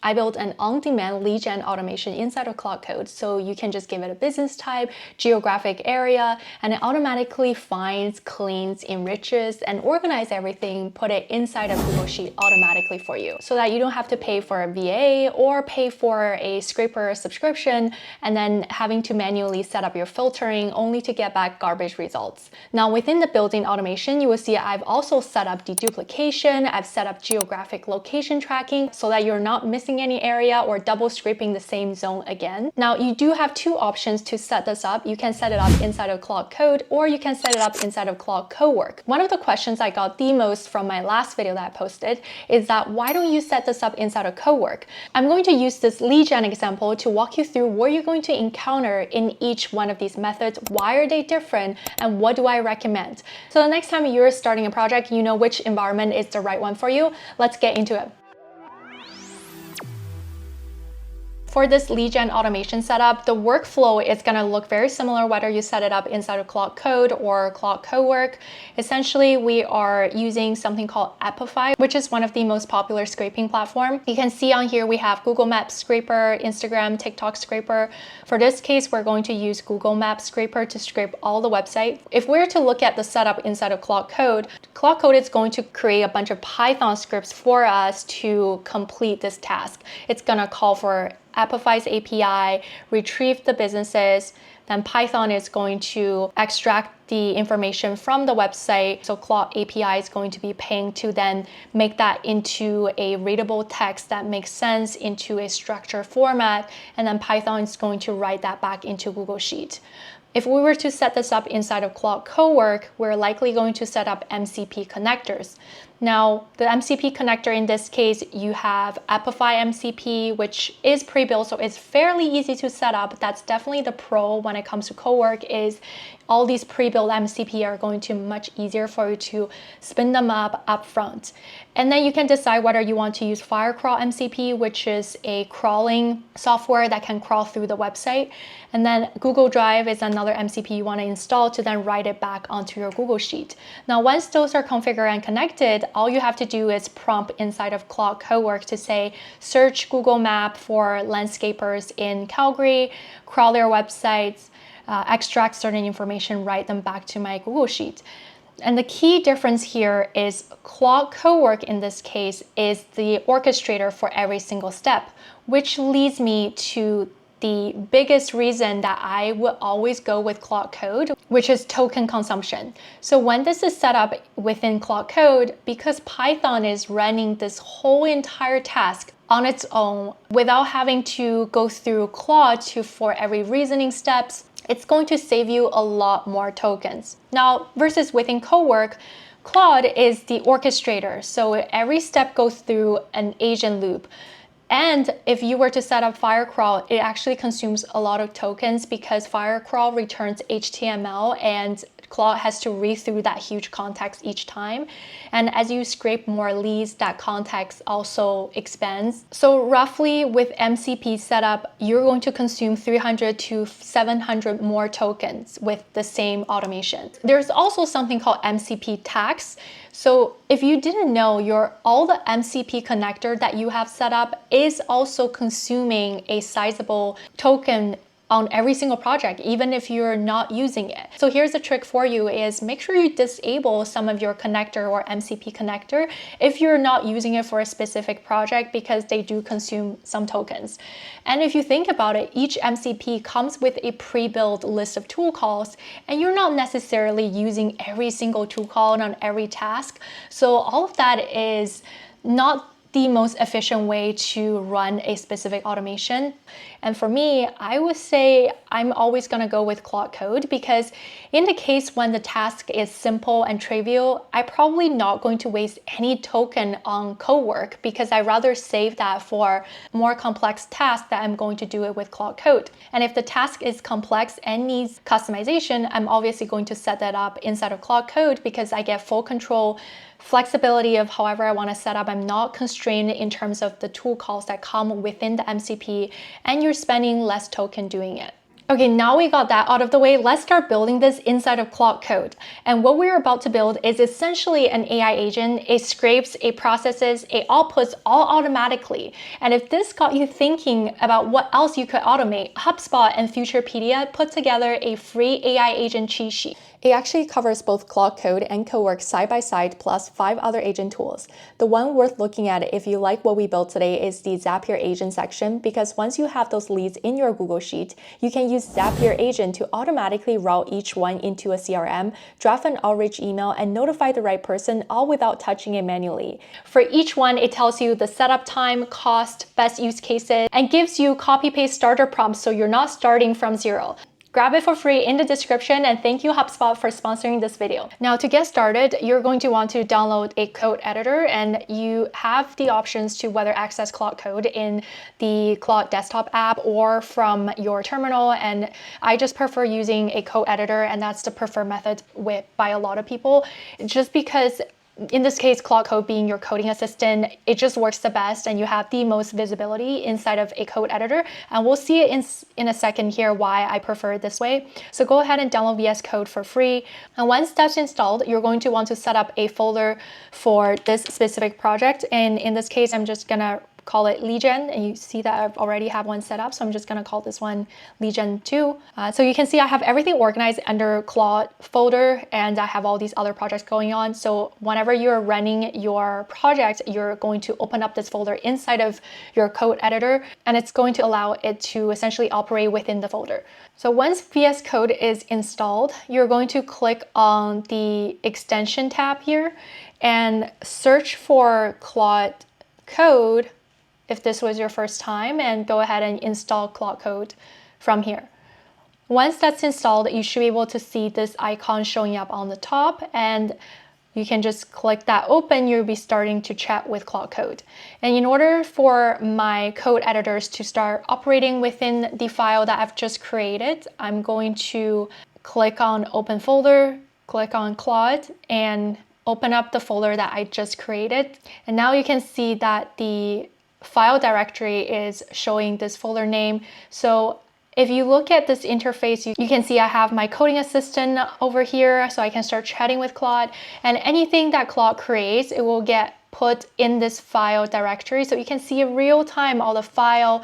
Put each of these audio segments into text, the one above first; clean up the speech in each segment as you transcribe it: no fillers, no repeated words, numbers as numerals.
I built an on-demand lead gen automation inside of Claude Code. So you can just give it a business type, geographic area, and it automatically finds, cleans, enriches, and organizes everything, put it inside a Google Sheet automatically for you so that you don't have to pay for a VA or pay for a scraper subscription and then having to manually set up your filtering only to get back garbage results. Now within the built-in automation, you will see I've also set up deduplication, I've set up geographic location tracking so that you're not missing any area or double scraping the same zone again. Now you do have two options to set this up. You can set it up inside of Claude Code or you can set it up inside of Claude Cowork. One of the questions I got the most from my last video that I posted is that why don't you set this up inside of Cowork? I'm going to use this lead gen example to walk you through what you're going to encounter in each one of these methods, why are they different, and what do I recommend. So the next time you're starting a project, you know which environment is the right one for you. Let's get into it. For this lead gen automation setup, the workflow is going to look very similar whether you set it up inside of Claude Code or Claude Cowork. Essentially, we are using something called Appify, which is one of the most popular scraping platforms. You can see on here we have Google Map scraper, Instagram, TikTok scraper. For this case, we're going to use Google Map scraper to scrape all the website. If we're to look at the setup inside of Claude Code is going to create a bunch of Python scripts for us to complete this task. It's going to call for Appify's API, retrieve the businesses, then Python is going to extract the information from the website. So Claude API is going to be paying to then make that into a readable text that makes sense into a structured format. And then Python is going to write that back into Google Sheet. If we were to set this up inside of Claude Cowork, we're likely going to set up MCP connectors. Now, the MCP connector in this case, you have Appify MCP, which is pre-built, so it's fairly easy to set up. That's definitely the pro when it comes to Cowork is all these pre-built MCP are going to be much easier for you to spin them up front. And then you can decide whether you want to use Firecrawl MCP, which is a crawling software that can crawl through the website. And then Google Drive is another MCP you want to install to then write it back onto your Google Sheet. Now, once those are configured and connected, all you have to do is prompt inside of Claude Cowork to say, search Google Map for landscapers in Calgary, crawl their websites, extract certain information, write them back to my Google Sheet. And the key difference here is Claude Cowork in this case is the orchestrator for every single step, which leads me to the biggest reason that I would always go with Claude Code, which is token consumption. So when this is set up within Claude Code, because Python is running this whole entire task on its own without having to go through Claude for every reasoning steps, it's going to save you a lot more tokens. Now, versus within Cowork, Claude is the orchestrator. So every step goes through an agent loop. And if you were to set up Firecrawl, it actually consumes a lot of tokens because Firecrawl returns HTML and Claude has to read through that huge context each time. And as you scrape more leads, that context also expands. So roughly with MCP setup, you're going to consume 300 to 700 more tokens with the same automation. There's also something called MCP tax. So if you didn't know, all the MCP connector that you have set up is also consuming a sizable token on every single project, even if you're not using it. So here's a trick for you is make sure you disable some of your connector or MCP connector if you're not using it for a specific project because they do consume some tokens. And if you think about it, each MCP comes with a pre-built list of tool calls and you're not necessarily using every single tool call on every task. So all of that is not the most efficient way to run a specific automation. And for me, I would say I'm always going to go with Claude Code because in the case when the task is simple and trivial, I'm probably not going to waste any token on Cowork because I'd rather save that for more complex tasks that I'm going to do it with Claude Code. And if the task is complex and needs customization, I'm obviously going to set that up inside of Claude Code because I get full control, flexibility of however I want to set up. I'm not constrained in terms of the tool calls that come within the MCP, and you're spending less token doing it. Okay, now we got that out of the way, let's start building this inside of Claude Code. And what we're about to build is essentially an AI agent. It scrapes, it processes, it outputs all automatically. And if this got you thinking about what else you could automate, HubSpot and Futurepedia put together a free AI agent cheat sheet. It actually covers both Claude Code and Cowork side by side, plus 5 other agent tools. The one worth looking at if you like what we built today is the Zapier agent section, because once you have those leads in your Google Sheet, you can use Zapier agent to automatically route each one into a CRM, draft an outreach email, and notify the right person, all without touching it manually. For each one, it tells you the setup time, cost, best use cases, and gives you copy-paste starter prompts so you're not starting from zero. Grab it for free in the description, and thank you HubSpot for sponsoring this video. Now to get started, you're going to want to download a code editor, and you have the options to whether access Claude Code in the Claude desktop app or from your terminal. And I just prefer using a code editor, and that's the preferred method by a lot of people, just because in this case, Claude Code being your coding assistant, it just works the best and you have the most visibility inside of a code editor. And we'll see it in a second here why I prefer it this way. So go ahead and download VS Code for free. And once that's installed, you're going to want to set up a folder for this specific project. And in this case, I'm just gonna call it lead gen, and you see that I've already have one set up, so I'm just going to call this one lead gen 2. So you can see I have everything organized under Claude folder, and I have all these other projects going on. So whenever you're running your project, you're going to open up this folder inside of your code editor, and it's going to allow it to essentially operate within the folder. So once VS Code is installed, you're going to click on the extension tab here and search for Claude Code if this was your first time, and go ahead and install Claude Code from here. Once that's installed, you should be able to see this icon showing up on the top, and you can just click that open. You'll be starting to chat with Claude Code. And in order for my code editors to start operating within the file that I've just created, I'm going to click on open folder, click on Claude, and open up the folder that I just created. And now you can see that the file directory is showing this folder name. So if you look at this interface, you can see I have my coding assistant over here, so I can start chatting with Claude, and anything that Claude creates, it will get put in this file directory. So you can see in real time all the file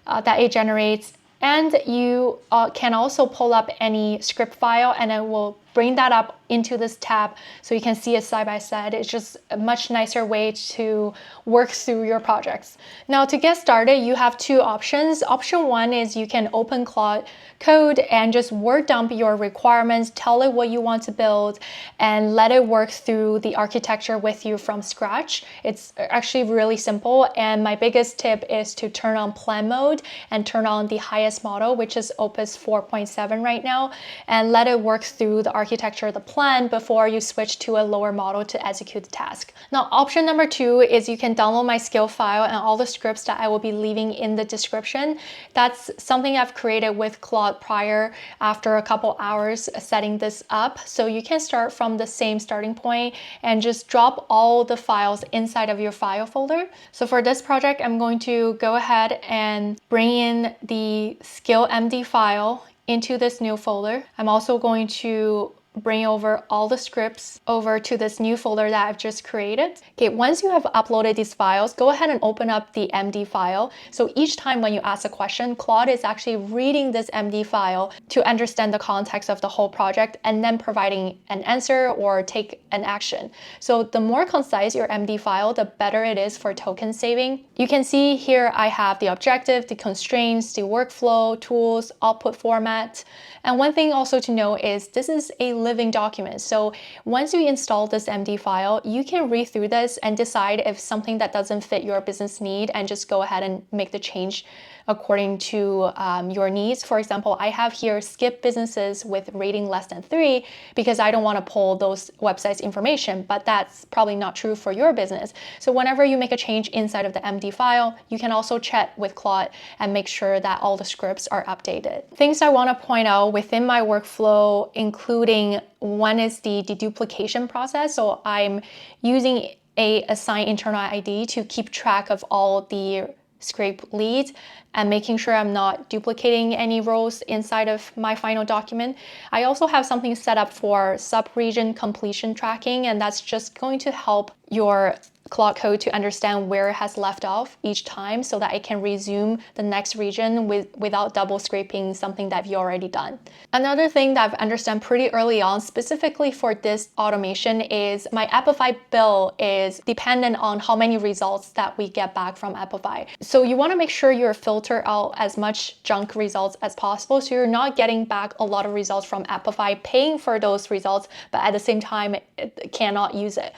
that it generates, and you can also pull up any script file, and it will bring that up into this tab so you can see it side by side. It's just a much nicer way to work through your projects. Now to get started, you have 2 options. Option 1 is you can open Claude Code and just word dump your requirements, tell it what you want to build, and let it work through the architecture with you from scratch. It's actually really simple, and my biggest tip is to turn on plan mode and turn on the highest model, which is Opus 4.7 right now, and let it work through the architecture, the plan, before you switch to a lower model to execute the task. Now, option number 2 is you can download my skill file and all the scripts that I will be leaving in the description. That's something I've created with Claude prior after a couple hours setting this up. So you can start from the same starting point and just drop all the files inside of your file folder. So for this project, I'm going to go ahead and bring in the skill MD file into this new folder. I'm also going to bring over all the scripts over to this new folder that I've just created. Okay, once you have uploaded these files, go ahead and open up the MD file. So each time when you ask a question, Claude is actually reading this MD file to understand the context of the whole project and then providing an answer or take an action. So the more concise your MD file, the better it is for token saving. You can see here I have the objective, the constraints, the workflow, tools, output format. And one thing also to know is this is a living document. So once you install this MD file, you can read through this and decide if something that doesn't fit your business need and just go ahead and make the change according to your needs. For example, I have here skip businesses with rating less than 3 because I don't want to pull those websites information, but that's probably not true for your business. So whenever you make a change inside of the MD file, you can also chat with Claude and make sure that all the scripts are updated. Things I want to point out within my workflow, including one is the deduplication process. So I'm using a assign internal ID to keep track of all the scrape leads and making sure I'm not duplicating any rows inside of my final document. I also have something set up for sub-region completion tracking, and that's just going to help your Claude Code to understand where it has left off each time so that it can resume the next region without double scraping something that you've already done. Another thing that I've understood pretty early on, specifically for this automation, is my Apify bill is dependent on how many results that we get back from Apify. So you want to make sure you filter out as much junk results as possible so you're not getting back a lot of results from Apify, paying for those results, but at the same time, it cannot use it.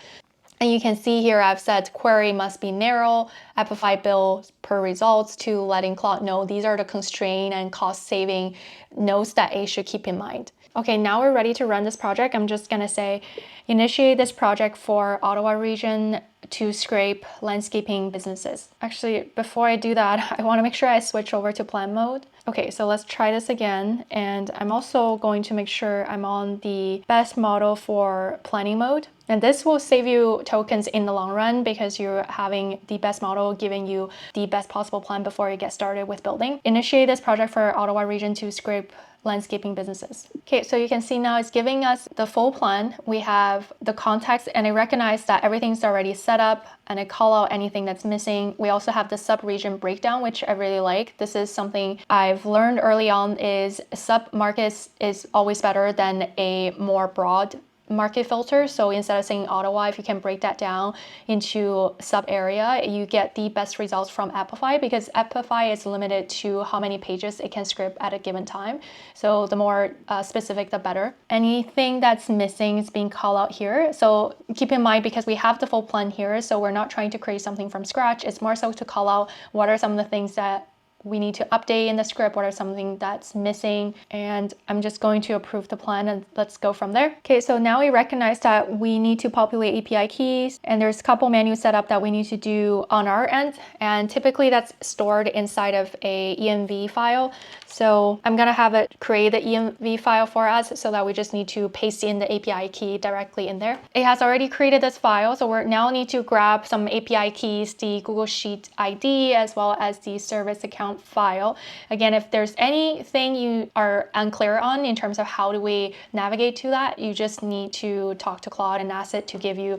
And you can see here I've said query must be narrow, Apify bill per results, to letting Claude know these are the constraint and cost saving notes that A should keep in mind. Okay, now we're ready to run this project. I'm just gonna say, initiate this project for Ottawa region to scrape landscaping businesses. Actually, before I do that, I wanna make sure I switch over to plan mode. Okay, so let's try this again. And I'm also going to make sure I'm on the best model for planning mode. And this will save you tokens in the long run because you're having the best model giving you the best possible plan before you get started with building. Initiate this project for Ottawa region to scrape landscaping businesses. Okay, so you can see now it's giving us the full plan. We have the context and it recognizes that everything's already set up and it call out anything that's missing. We also have the sub-region breakdown, which I really like. This is something I've learned early on, is sub-markets is always better than a more broad market filter. So instead of saying Ottawa, if you can break that down into sub area, you get the best results from Apify, because Apify is limited to how many pages it can scrape at a given time. So the more specific, the better. Anything that's missing is being called out here. So keep in mind, because we have the full plan here, so we're not trying to create something from scratch. It's more so to call out what are some of the things that we need to update in the script, what are something that's missing, and I'm just going to approve the plan and let's go from there. Okay, so now we recognize that we need to populate API keys, and there's a couple menu setup that we need to do on our end, and typically that's stored inside of a env file. So I'm gonna have it create the env file for us so that we just need to paste in the API key directly in there. It has already created this file, so we now need to grab some API keys, the Google Sheet ID, as well as the service account file. Again, if there's anything you are unclear on in terms of how do we navigate to that, you just need to talk to Claude and ask it to give you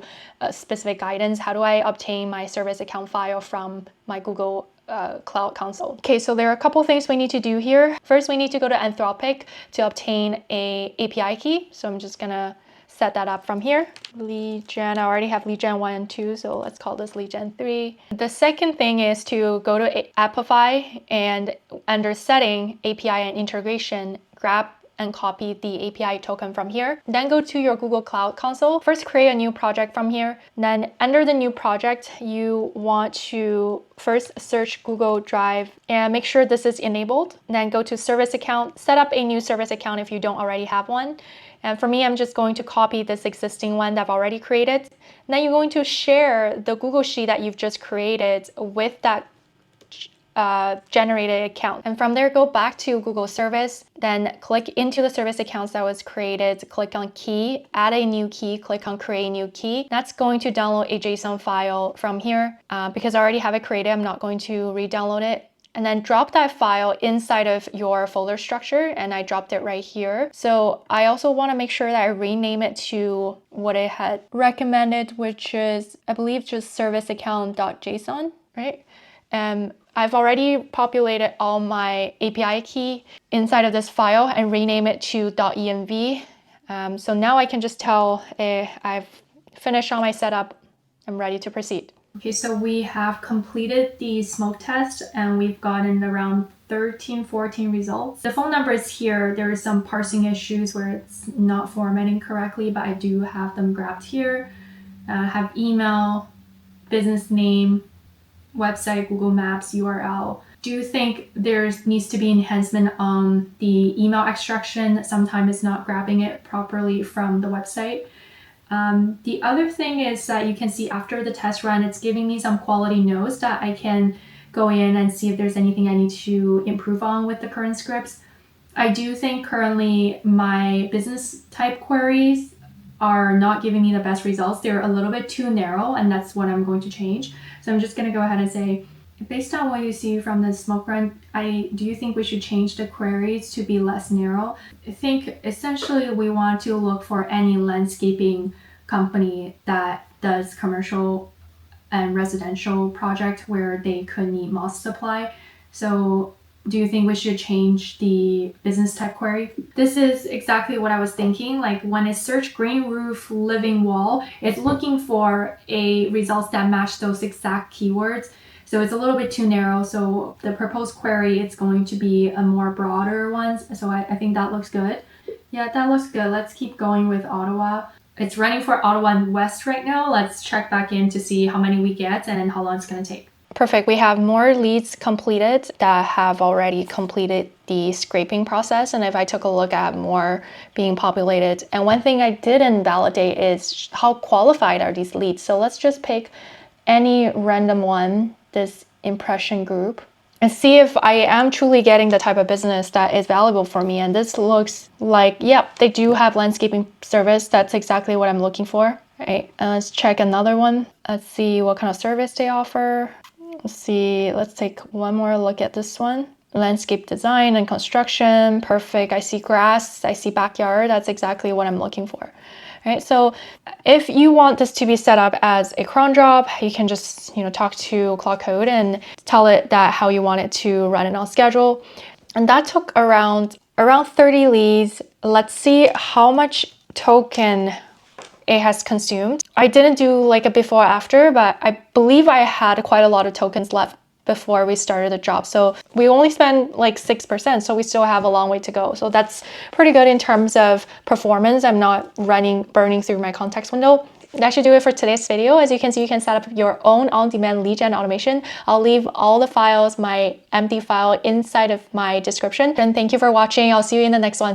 specific guidance. How do I obtain my service account file from my Google Cloud Console? Okay, so there are a couple things we need to do here. First, we need to go to Anthropic to obtain a API key. So I'm just gonna set that up from here. Lead gen, I already have lead gen 1 and 2, so let's call this lead gen 3. The second thing is to go to Apify and under setting, API and integration, grab and copy the API token from here. Then go to your Google Cloud Console. First, create a new project from here. Then under the new project, you want to first search Google Drive and make sure this is enabled. Then go to service account, set up a new service account if you don't already have one. And for me, I'm just going to copy this existing one that I've already created. Then you're going to share the Google Sheet that you've just created with that generated account. And from there, go back to Google Service, then click into the service accounts that was created, click on key, add a new key, click on create new key. That's going to download a JSON file from here. Because I already have it created, I'm not going to re-download it. And then drop that file inside of your folder structure, and I dropped it right here. So I also want to make sure that I rename it to what it had recommended, which is, I believe, just service account.json, right? I've already populated all my API key inside of this file and rename it to .env. So now I can just tell I've finished all my setup. I'm ready to proceed. Okay, so we have completed the smoke test and we've gotten around 13, 14 results. The phone number is here. There are some parsing issues where it's not formatting correctly, but I do have them grabbed here. Have email, business name, website, Google Maps, URL. Do you think there needs to be enhancement on the email extraction? Sometimes it's not grabbing it properly from the website. The other thing is that you can see after the test run, it's giving me some quality notes that I can go in and see if there's anything I need to improve on with the current scripts. I do think currently my business type queries are not giving me the best results. They're a little bit too narrow, and that's what I'm going to change. So I'm just going to go ahead and say, Based on what you see from the smoke run, do you think we should change the queries to be less narrow? I think essentially we want to look for any landscaping company that does commercial and residential project where they could need moss supply. So do you think we should change the business type query? This is exactly what I was thinking. Like when it search green roof living wall, it's looking for a results that match those exact keywords. So it's a little bit too narrow. So the proposed query, it's going to be a more broader one. So I think that looks good. Yeah, that looks good. Let's keep going with Ottawa. It's running for Ottawa and West right now. Let's check back in to see how many we get and how long it's going to take. Perfect. We have more leads completed that have already completed the scraping process. And if I took a look at more being populated, and one thing I didn't validate is how qualified are these leads. So let's just pick any random one, this impression group, and see if I am truly getting the type of business that is valuable for me. And this looks like, yep, they do have landscaping service. That's exactly what I'm looking for. All right, let's check another one. Let's see what kind of service they offer. Let's take one more look at this one. Landscape design and construction, perfect. I see grass, I see backyard. That's exactly what I'm looking for. Right, so if you want this to be set up as a cron job, you can just talk to Claude Code and tell it that how you want it to run it on schedule. And that took around 30 leads. Let's see how much token it has consumed. I didn't do like a before after, but I believe I had quite a lot of tokens left before we started the job. So we only spent like 6%, so we still have a long way to go. So that's pretty good in terms of performance. I'm not burning through my context window. That should do it for today's video. As you can see, you can set up your own on-demand lead gen automation. I'll leave all the files, my empty file inside of my description. And thank you for watching. I'll see you in the next one.